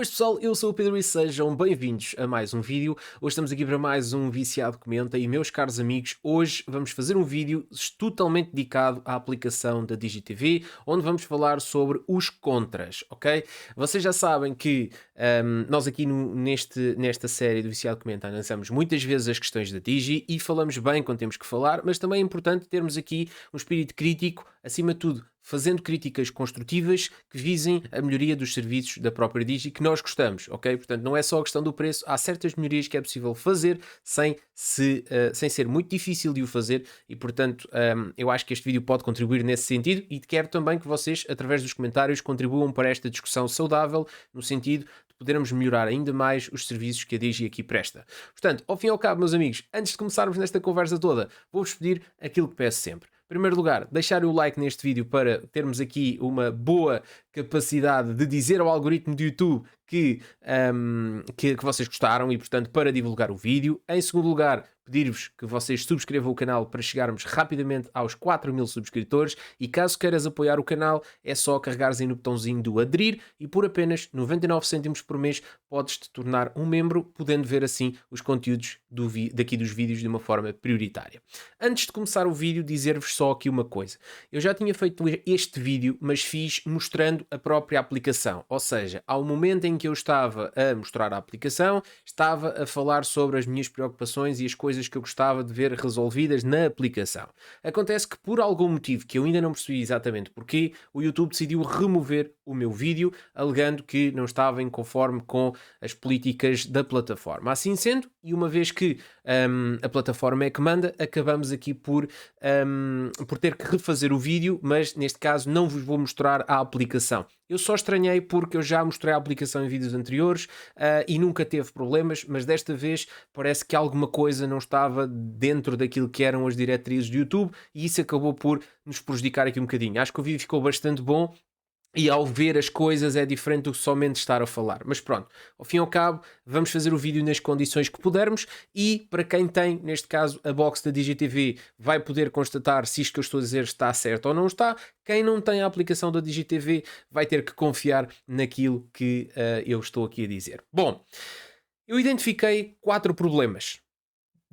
Mas pessoal, eu sou o Pedro e sejam bem-vindos a mais um vídeo. Hoje estamos aqui para mais um Viciado Comenta e meus caros amigos, hoje vamos fazer um vídeo totalmente dedicado à aplicação da DigiTV, onde vamos falar sobre os contras, ok? Vocês já sabem que nós aqui nesta série do Viciado Comenta analisamos muitas vezes as questões da Digi e falamos bem quando temos que falar, mas também é importante termos aqui um espírito crítico, acima de tudo fazendo críticas construtivas que visem a melhoria dos serviços da própria Digi que nós gostamos, ok? Portanto, não é só a questão do preço, há certas melhorias que é possível fazer sem ser muito difícil de o fazer e, portanto, eu acho que este vídeo pode contribuir nesse sentido e quero também que vocês, através dos comentários, contribuam para esta discussão saudável, no sentido de podermos melhorar ainda mais os serviços que a Digi aqui presta. Portanto, ao fim e ao cabo, meus amigos, antes de começarmos nesta conversa toda, vou-vos pedir aquilo que peço sempre. Em primeiro lugar, deixar o like neste vídeo para termos aqui uma boa capacidade de dizer ao algoritmo do YouTube que vocês gostaram e, portanto, para divulgar o vídeo. Em segundo lugar, pedir-vos que vocês subscrevam o canal para chegarmos rapidamente aos 4.000 subscritores e caso queiras apoiar o canal é só carregares aí no botãozinho do aderir e por apenas 99 cêntimos por mês podes-te tornar um membro, podendo ver assim os conteúdos daqui dos vídeos de uma forma prioritária. Antes de começar o vídeo, dizer-vos só aqui uma coisa. Eu já tinha feito este vídeo, mas fiz mostrando a própria aplicação, ou seja, ao momento em que eu estava a mostrar a aplicação, estava a falar sobre as minhas preocupações e as coisas que eu gostava de ver resolvidas na aplicação. Acontece que por algum motivo que eu ainda não percebi exatamente porquê, o YouTube decidiu remover o meu vídeo, alegando que não estava em conforme com as políticas da plataforma. Assim sendo, e uma vez que a plataforma é que manda, acabamos aqui por ter que refazer o vídeo, mas neste caso não vos vou mostrar a aplicação. Eu só estranhei porque eu já mostrei a aplicação em vídeos anteriores e nunca teve problemas, mas desta vez parece que alguma coisa não estava dentro daquilo que eram as diretrizes do YouTube e isso acabou por nos prejudicar aqui um bocadinho. Acho que o vídeo ficou bastante bom e ao ver as coisas é diferente do que somente estar a falar. Mas pronto, ao fim e ao cabo, vamos fazer o vídeo nas condições que pudermos e para quem tem, neste caso, a box da DigiTV, vai poder constatar se isto que eu estou a dizer está certo ou não está. Quem não tem a aplicação da DigiTV vai ter que confiar naquilo que eu estou aqui a dizer. Bom, eu identifiquei 4 problemas.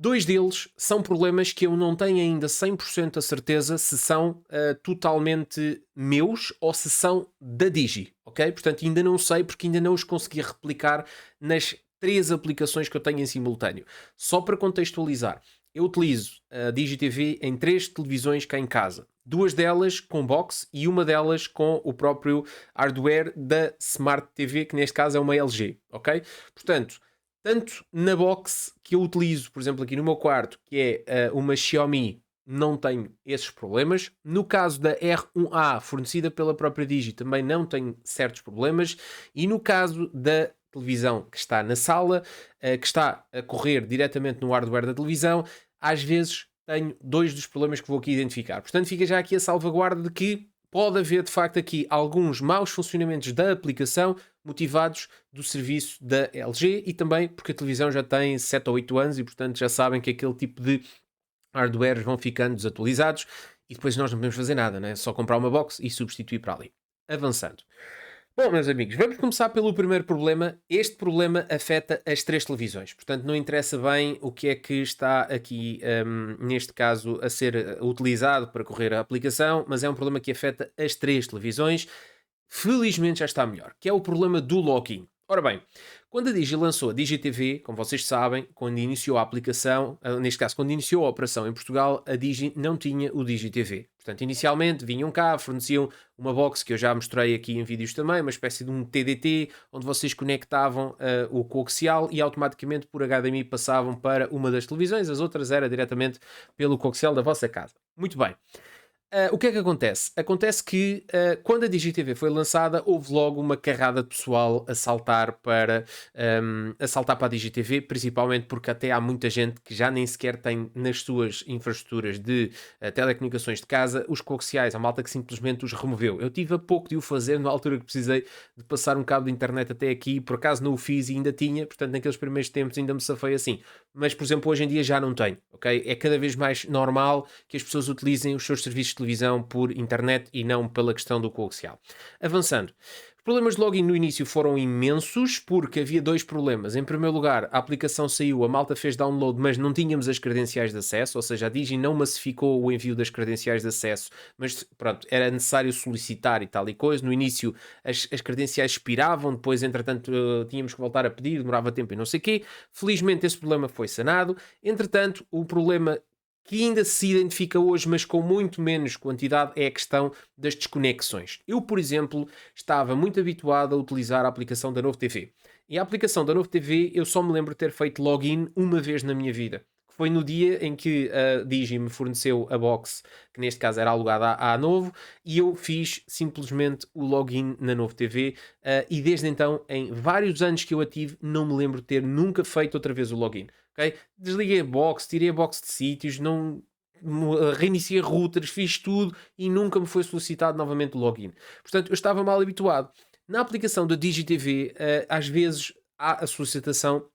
Dois deles são problemas que eu não tenho ainda 100% a certeza se são totalmente meus ou se são da Digi, ok? Portanto, ainda não sei porque ainda não os consegui replicar nas 3 aplicações que eu tenho em simultâneo. Só para contextualizar, eu utilizo a DigiTV em 3 televisões cá em casa. 2 delas com box e uma delas com o próprio hardware da Smart TV, que neste caso é uma LG, ok? Portanto, tanto na box que eu utilizo, por exemplo, aqui no meu quarto, que é uma Xiaomi, não tenho esses problemas. No caso da R1A, fornecida pela própria Digi, também não tenho certos problemas. E no caso da televisão que está na sala, que está a correr diretamente no hardware da televisão, às vezes tenho 2 dos problemas que vou aqui identificar. Portanto, fica já aqui a salvaguarda de que pode haver de facto aqui alguns maus funcionamentos da aplicação motivados do serviço da LG e também porque a televisão já tem 7 ou 8 anos e portanto já sabem que aquele tipo de hardwares vão ficando desatualizados e depois nós não podemos fazer nada, né? Só comprar uma box e substituir para ali. Avançando. Bom, meus amigos, vamos começar pelo primeiro problema. Este problema afeta as 3 televisões, portanto não interessa bem o que é que está aqui, neste caso, a ser utilizado para correr a aplicação, mas é um problema que afeta as 3 televisões. Felizmente já está melhor, que é o problema do login. Ora bem, quando a Digi lançou a DigiTV, como vocês sabem, quando iniciou a aplicação, neste caso, quando iniciou a operação em Portugal, a Digi não tinha o DigiTV. Portanto, inicialmente vinham cá, forneciam uma box que eu já mostrei aqui em vídeos também, uma espécie de um TDT, onde vocês conectavam o coaxial e automaticamente por HDMI passavam para uma das televisões, as outras era diretamente pelo coaxial da vossa casa. Muito bem. O que é que acontece? Acontece que quando a DigiTV foi lançada, houve logo uma carrada de pessoal a saltar para a DigiTV, principalmente porque até há muita gente que já nem sequer tem nas suas infraestruturas de telecomunicações de casa os coaxiais, a malta que simplesmente os removeu. Eu tive a pouco de o fazer na altura que precisei de passar um cabo de internet até aqui, por acaso não o fiz e ainda tinha, portanto naqueles primeiros tempos ainda me safei assim. Mas, por exemplo, hoje em dia já não tenho, ok? É cada vez mais normal que as pessoas utilizem os seus serviços televisão por internet e não pela questão do coaxial. Avançando. Problemas de login no início foram imensos, porque havia dois problemas. Em primeiro lugar, a aplicação saiu, a malta fez download, mas não tínhamos as credenciais de acesso, ou seja, a Digi não massificou o envio das credenciais de acesso, mas pronto, era necessário solicitar e tal e coisa. No início as credenciais expiravam, depois entretanto tínhamos que voltar a pedir, demorava tempo e não sei o quê. Felizmente esse problema foi sanado. Entretanto, o problema que ainda se identifica hoje, mas com muito menos quantidade, é a questão das desconexões. Eu, por exemplo, estava muito habituado a utilizar a aplicação da Novo TV. E a aplicação da Novo TV, eu só me lembro de ter feito login uma vez na minha vida. Foi no dia em que a Digi me forneceu a box, que neste caso era alugada à Novo, e eu fiz simplesmente o login na Novo TV, e desde então, em vários anos que eu a tive, não me lembro de ter nunca feito outra vez o login. Okay? Desliguei a box, tirei a box de sítios, não reiniciei routers, fiz tudo e nunca me foi solicitado novamente o login. Portanto, eu estava mal habituado. Na aplicação da DigiTV, às vezes há a solicitação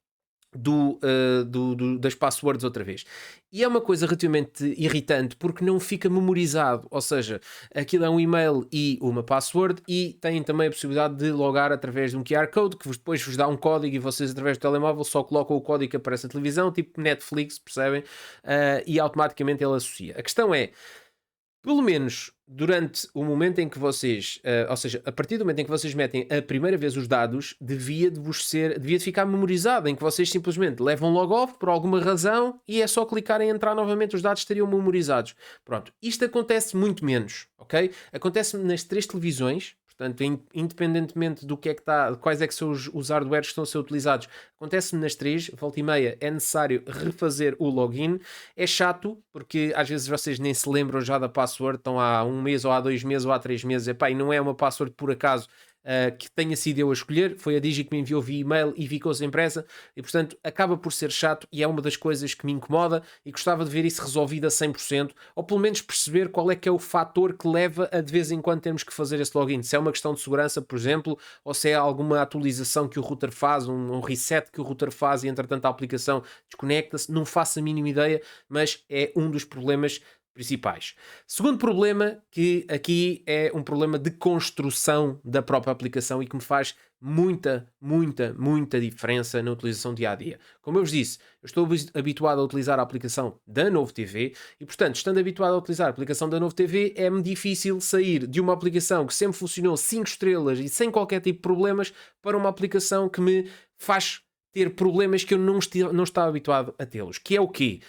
das passwords outra vez. E é uma coisa relativamente irritante porque não fica memorizado, ou seja, aquilo é um e-mail e uma password e têm também a possibilidade de logar através de um QR Code que depois vos dá um código e vocês através do telemóvel só colocam o código que aparece na televisão, tipo Netflix, percebem? E automaticamente ele associa. A questão é, pelo menos durante o momento em que vocês, ou seja, a partir do momento em que vocês metem a primeira vez os dados, devia de ficar memorizado, em que vocês simplesmente levam logo off por alguma razão e é só clicar em entrar novamente, os dados estariam memorizados. Pronto, isto acontece muito menos, ok? Acontece nas 3 televisões. Portanto, independentemente do que é que está, quais é que são os hardwares que estão a ser utilizados, acontece-me nas 3, volta e meia, é necessário refazer o login. É chato, porque às vezes vocês nem se lembram já da password, estão há 1 mês, ou há 2 meses, ou há 3 meses, epá, e não é uma password por acaso que tenha sido eu a escolher, foi a Digi que me enviou via e-mail e ficou-se impressa, e portanto acaba por ser chato e é uma das coisas que me incomoda e gostava de ver isso resolvido a 100%, ou pelo menos perceber qual é que é o fator que leva a de vez em quando termos que fazer esse login, se é uma questão de segurança, por exemplo, ou se é alguma atualização que o router faz, um reset que o router faz e entretanto a aplicação desconecta-se, não faço a mínima ideia, mas é um dos problemas principais. Segundo problema, que aqui é um problema de construção da própria aplicação e que me faz muita diferença na utilização dia a dia. Como eu vos disse, eu estou habituado a utilizar a aplicação da Novo TV e, portanto, estando habituado a utilizar a aplicação da Novo TV, é-me difícil sair de uma aplicação que sempre funcionou 5 estrelas e sem qualquer tipo de problemas para uma aplicação que me faz ter problemas que eu não estava habituado a tê-los. Que é o quê?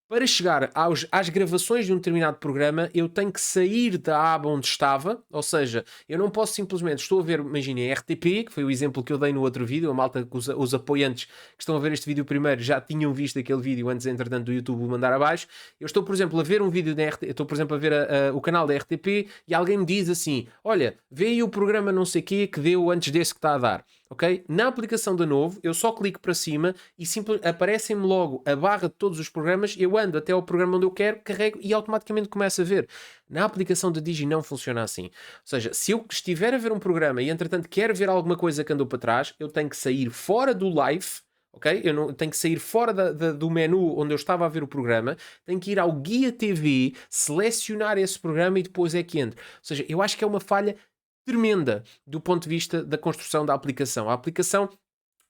Para chegar às gravações de um determinado programa, eu tenho que sair da aba onde estava, ou seja, eu não posso simplesmente, estou a ver, imaginem, RTP, que foi o exemplo que eu dei no outro vídeo, a malta, os apoiantes que estão a ver este vídeo primeiro já tinham visto aquele vídeo antes, entretanto, do YouTube o mandar abaixo. Eu estou, por exemplo, a ver um vídeo da RTP, estou, por exemplo, a ver o canal da RTP e alguém me diz assim, olha, vê aí o programa não sei quê que deu antes desse que está a dar. Okay? Na aplicação da Novo, eu só clico para cima e aparecem-me logo a barra de todos os programas, eu ando até ao programa onde eu quero, carrego e automaticamente começo a ver. Na aplicação da Digi não funciona assim. Ou seja, se eu estiver a ver um programa e entretanto quero ver alguma coisa que andou para trás, eu tenho que sair fora do live, ok? Eu não, tenho que sair fora do menu onde eu estava a ver o programa, tenho que ir ao Guia TV, selecionar esse programa e depois é que entro. Ou seja, eu acho que é uma falha tremenda do ponto de vista da construção da aplicação. A aplicação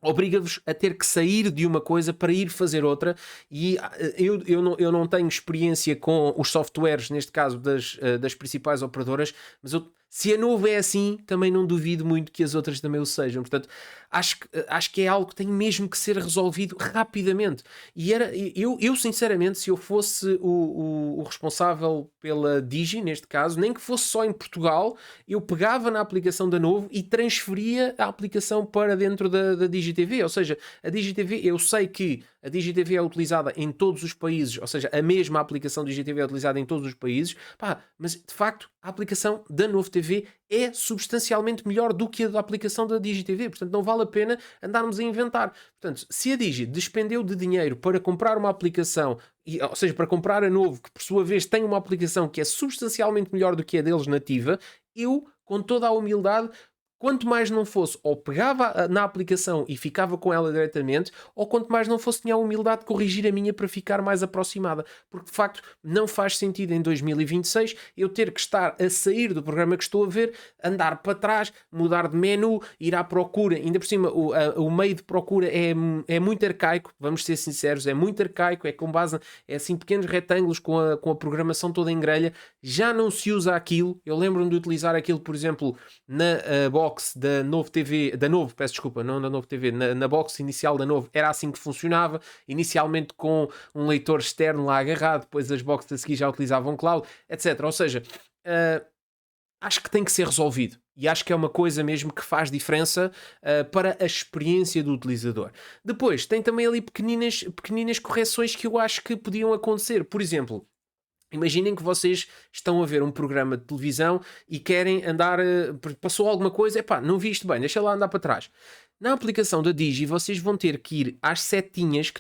obriga-vos a ter que sair de uma coisa para ir fazer outra e eu não tenho experiência com os softwares, neste caso das principais operadoras, mas se a Novo é assim, também não duvido muito que as outras também o sejam. Portanto, acho que é algo que tem mesmo que ser resolvido rapidamente. E eu sinceramente, se eu fosse o responsável pela Digi, neste caso, nem que fosse só em Portugal, eu pegava na aplicação da Novo e transferia a aplicação para dentro da DigiTV. Ou seja, a DigiTV, eu sei que a DigiTV é utilizada em todos os países, ou seja, a mesma aplicação DigiTV é utilizada em todos os países, mas de facto a aplicação da Novo TV é substancialmente melhor do que a da aplicação da DigiTV, portanto não vale a pena andarmos a inventar. Portanto, se a Digi despendeu de dinheiro para comprar uma aplicação, ou seja, para comprar a Novo, que por sua vez tem uma aplicação que é substancialmente melhor do que a deles nativa, eu, com toda a humildade, quanto mais não fosse, ou pegava na aplicação e ficava com ela diretamente, ou quanto mais não fosse, tinha a humildade de corrigir a minha para ficar mais aproximada. Porque de facto não faz sentido em 2026 eu ter que estar a sair do programa que estou a ver, andar para trás, mudar de menu, ir à procura. Ainda por cima, o meio de procura é muito arcaico, vamos ser sinceros, é muito arcaico, é com base, é assim pequenos retângulos com a programação toda em grelha. Já não se usa aquilo. Eu lembro-me de utilizar aquilo, por exemplo, na box da Novo TV, da Novo, peço desculpa, não da Novo TV, na box inicial da Novo, era assim que funcionava, inicialmente com um leitor externo lá agarrado, depois as boxes a seguir já utilizavam cloud, etc. Ou seja, acho que tem que ser resolvido. E acho que é uma coisa mesmo que faz diferença para a experiência do utilizador. Depois, tem também ali pequeninas correções que eu acho que podiam acontecer. Por exemplo, imaginem que vocês estão a ver um programa de televisão e querem andar. Passou alguma coisa, epá, não vi isto bem, deixa lá andar para trás. Na aplicação da Digi, vocês vão ter que ir às setinhas.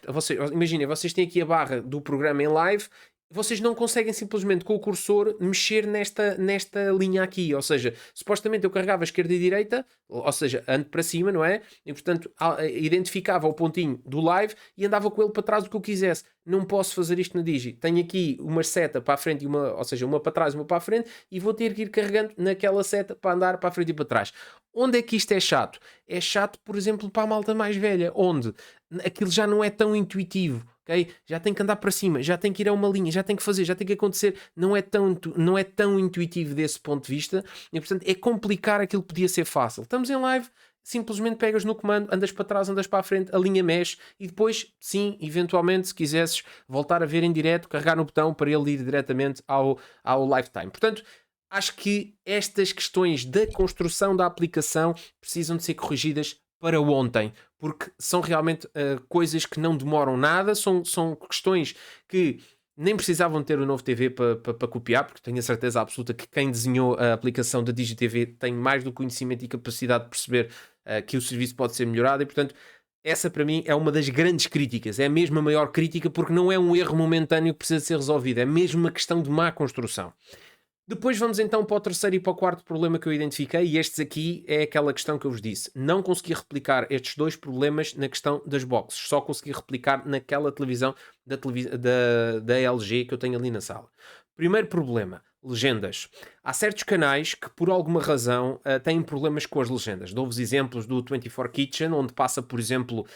Imaginem, vocês têm aqui a barra do programa em live. Vocês não conseguem simplesmente com o cursor mexer nesta linha aqui. Ou seja, supostamente eu carregava esquerda e direita, ou seja, ando para cima, não é? E portanto identificava o pontinho do live e andava com ele para trás o que eu quisesse. Não posso fazer isto na Digi. Tenho aqui uma seta para a frente, ou seja, uma para trás e uma para a frente, e vou ter que ir carregando naquela seta para andar para a frente e para trás. Onde é que isto é chato? É chato, por exemplo, para a malta mais velha, onde aquilo já não é tão intuitivo. Okay? Já tem que andar para cima, já tem que ir a uma linha, já tem que fazer, já tem que acontecer, não é tão intuitivo desse ponto de vista, e portanto é complicar aquilo que podia ser fácil. Estamos em live, simplesmente pegas no comando, andas para trás, andas para a frente, a linha mexe, e depois, sim, eventualmente, se quisesses voltar a ver em direto, carregar no botão para ele ir diretamente ao lifetime. Portanto, acho que estas questões da construção da aplicação precisam de ser corrigidas para ontem, porque são realmente coisas que não demoram nada, são questões que nem precisavam ter o Novo TV para copiar, porque tenho a certeza absoluta que quem desenhou a aplicação da DigiTV tem mais do conhecimento e capacidade de perceber que o serviço pode ser melhorado, e portanto essa para mim é uma das grandes críticas, é mesmo a maior crítica, porque não é um erro momentâneo que precisa ser resolvido, é mesmo uma questão de má construção. Depois vamos então para o terceiro e para o quarto problema que eu identifiquei, e estes aqui é aquela questão que eu vos disse. Não consegui replicar estes dois problemas na questão das boxes, só consegui replicar naquela televisão da LG que eu tenho ali na sala. Primeiro problema, legendas. Há certos canais que por alguma razão têm problemas com as legendas. Dou-vos exemplos do 24 Kitchen, onde passa, por exemplo,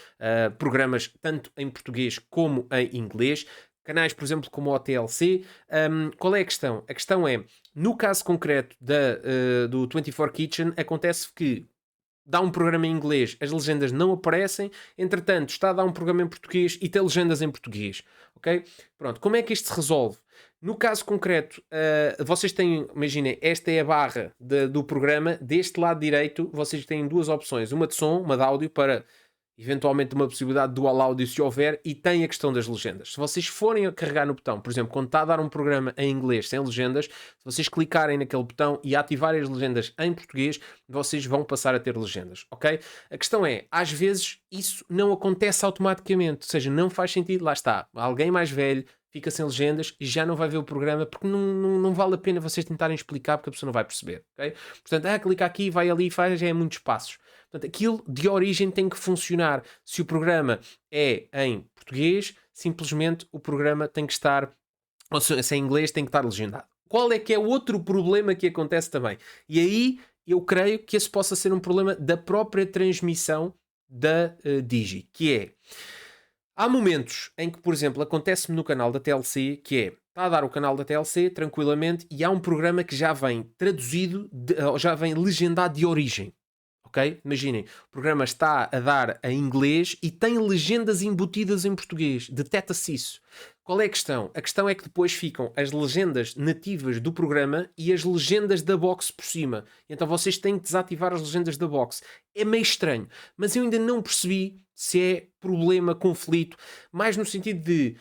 programas tanto em português como em inglês. Canais, por exemplo, como o TLC. Qual é a questão? A questão é, no caso concreto do 24 Kitchen, acontece que dá um programa em inglês, as legendas não aparecem, entretanto está a dar um programa em português e tem legendas em português, ok? Pronto, como é que isto se resolve? No caso concreto, vocês têm, imaginem, esta é a barra do programa, deste lado direito vocês têm duas opções, uma de som, uma de áudio para eventualmente uma possibilidade de dual áudio se houver, e tem a questão das legendas. Se vocês forem a carregar no botão, por exemplo, quando está a dar um programa em inglês sem legendas, se vocês clicarem naquele botão e ativarem as legendas em português, vocês vão passar a ter legendas, ok? A questão é, às vezes isso não acontece automaticamente, ou seja, não faz sentido, lá está, alguém mais velho fica sem legendas e já não vai ver o programa, porque não vale a pena vocês tentarem explicar, porque a pessoa não vai perceber, ok? Portanto, clica aqui, vai ali, faz, já é muitos passos. Portanto, aquilo de origem tem que funcionar. Se o programa é em português, simplesmente o programa tem que estar, ou se é em inglês, tem que estar legendado. Qual é que é o outro problema que acontece também? E aí eu creio que esse possa ser um problema da própria transmissão da Digi, que é, há momentos em que, por exemplo, acontece-me no canal da TLC, que é, está a dar o canal da TLC tranquilamente e há um programa que já vem traduzido, já vem legendado de origem. Ok? Imaginem, o programa está a dar em inglês e tem legendas embutidas em português. Detecta-se isso. Qual é a questão? A questão é que depois ficam as legendas nativas do programa e as legendas da box por cima. Então vocês têm que desativar as legendas da box. É meio estranho, mas eu ainda não percebi se é problema, conflito, mais no sentido de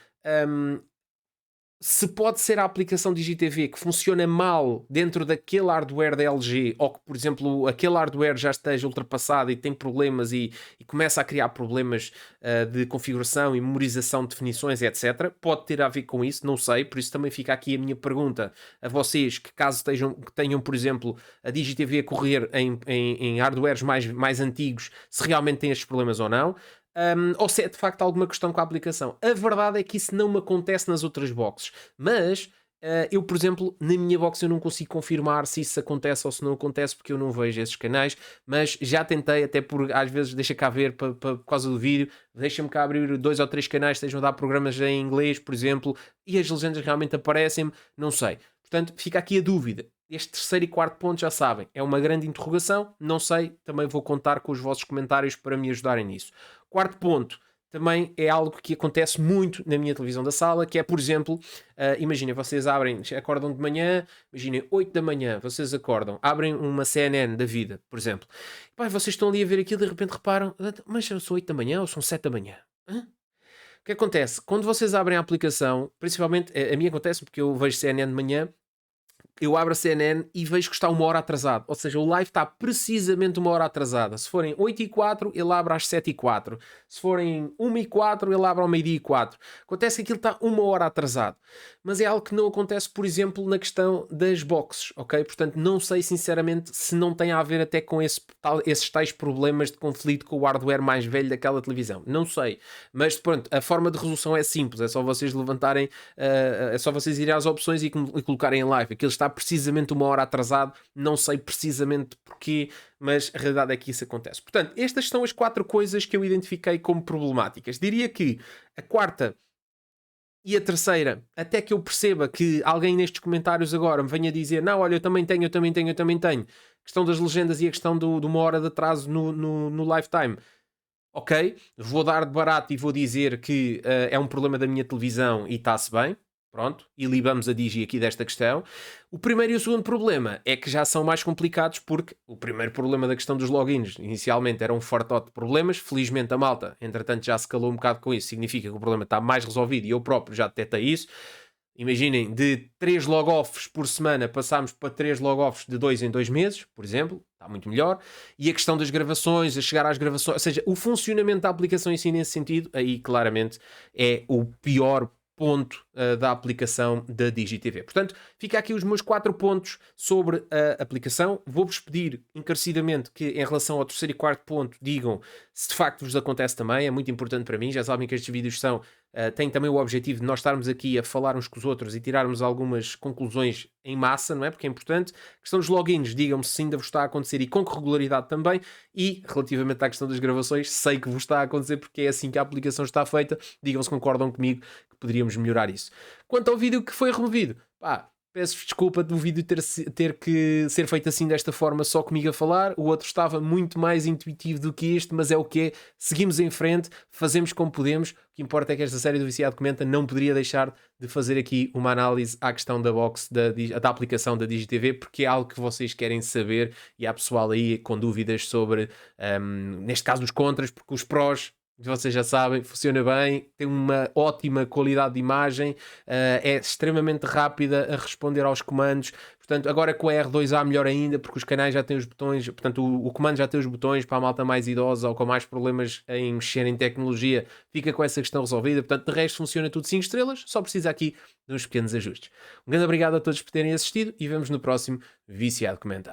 se pode ser a aplicação DigiTV que funciona mal dentro daquele hardware da LG, ou que, por exemplo, aquele hardware já esteja ultrapassado e tem problemas e começa a criar problemas de configuração e memorização de definições, etc. Pode ter a ver com isso, não sei, por isso também fica aqui a minha pergunta a vocês, que caso que tenham, por exemplo, a DigiTV a correr em hardwares mais antigos, se realmente tem estes problemas ou não. Ou se é de facto alguma questão com a aplicação. A verdade é que isso não me acontece nas outras boxes, mas eu, por exemplo, na minha box eu não consigo confirmar se isso acontece ou se não acontece, porque eu não vejo esses canais, mas já tentei, até por às vezes deixa cá ver por causa do vídeo, deixa-me cá abrir 2 ou 3 canais que estejam a dar programas em inglês, por exemplo, e as legendas realmente aparecem-me, não sei. Portanto, fica aqui a dúvida. Este terceiro e quarto ponto já sabem, é uma grande interrogação, não sei, também vou contar com os vossos comentários para me ajudarem nisso. Quarto ponto, também é algo que acontece muito na minha televisão da sala, que é, por exemplo, imaginem, vocês acordam de manhã, imaginem, 8 da manhã, vocês acordam, abrem uma CNN da vida, por exemplo. Pai, vocês estão ali a ver aquilo, de repente reparam, mas são 8 da manhã ou são 7 da manhã? Hã? O que acontece? Quando vocês abrem a aplicação, principalmente, a mim acontece porque eu vejo CNN de manhã, eu abro a CNN e vejo que está 1 hora atrasado. Ou seja, o live está precisamente 1 hora atrasada. Se forem 8h04, ele abre às 7h04. Se forem 1h04, ele abre ao meio-dia e 4. Acontece que aquilo está 1 hora atrasado. Mas é algo que não acontece, por exemplo, na questão das boxes, ok? Portanto, não sei sinceramente se não tem a ver até com esses tais problemas de conflito com o hardware mais velho daquela televisão. Não sei. Mas pronto, a forma de resolução é simples. É só vocês levantarem, é só vocês irem às opções e colocarem em live. Aquilo está precisamente 1 hora atrasado, não sei precisamente porquê, mas a realidade é que isso acontece. Portanto, estas são as 4 coisas que eu identifiquei como problemáticas. Diria que a quarta e a terceira, até que eu perceba que alguém nestes comentários agora me venha dizer, não, olha, eu também tenho, questão das legendas e a questão de 1 hora de atraso no lifetime. Ok, vou dar de barato e vou dizer que é um problema da minha televisão e está-se bem. Pronto, e libamos a Digi aqui desta questão. O primeiro e o segundo problema é que já são mais complicados, porque o primeiro problema da questão dos logins inicialmente era um fartote de problemas. Felizmente a malta, entretanto, já se calou um bocado com isso. Significa que o problema está mais resolvido e eu próprio já detectei isso. Imaginem, de 3 log-offs por semana passámos para 3 log-offs de 2 em 2 meses, por exemplo, está muito melhor. E a questão das gravações, a chegar às gravações, ou seja, o funcionamento da aplicação em si nesse sentido, aí claramente é o pior ponto da aplicação da DigiTV. Portanto, fica aqui os meus 4 pontos sobre a aplicação. Vou-vos pedir encarecidamente que, em relação ao terceiro e quarto ponto, digam se de facto vos acontece também. É muito importante para mim. Já sabem que estes vídeos têm também o objetivo de nós estarmos aqui a falar uns com os outros e tirarmos algumas conclusões em massa, não é? Porque é importante. A questão dos logins, digam-me se ainda vos está a acontecer e com que regularidade também. E, relativamente à questão das gravações, sei que vos está a acontecer porque é assim que a aplicação está feita. Digam se concordam comigo que poderíamos melhorar isso. Quanto ao vídeo que foi removido, pá, peço desculpa do vídeo ter que ser feito assim desta forma, só comigo a falar. O outro estava muito mais intuitivo do que este, mas é o que é. Seguimos em frente, fazemos como podemos. O que importa é que esta série do Viciado Comenta não poderia deixar de fazer aqui uma análise à questão da box, da aplicação da DigiTV, porque é algo que vocês querem saber e há pessoal aí com dúvidas sobre, neste caso, os contras, porque os prós, vocês já sabem, funciona bem, tem uma ótima qualidade de imagem, é extremamente rápida a responder aos comandos. Portanto, agora com a R2A melhor ainda, porque os canais já têm os botões, portanto o comando já tem os botões para a malta mais idosa ou com mais problemas em mexer em tecnologia, fica com essa questão resolvida. Portanto, de resto funciona tudo 5 estrelas, só precisa aqui de uns pequenos ajustes. Um grande obrigado a todos por terem assistido e vemos no próximo Viciado Comenta.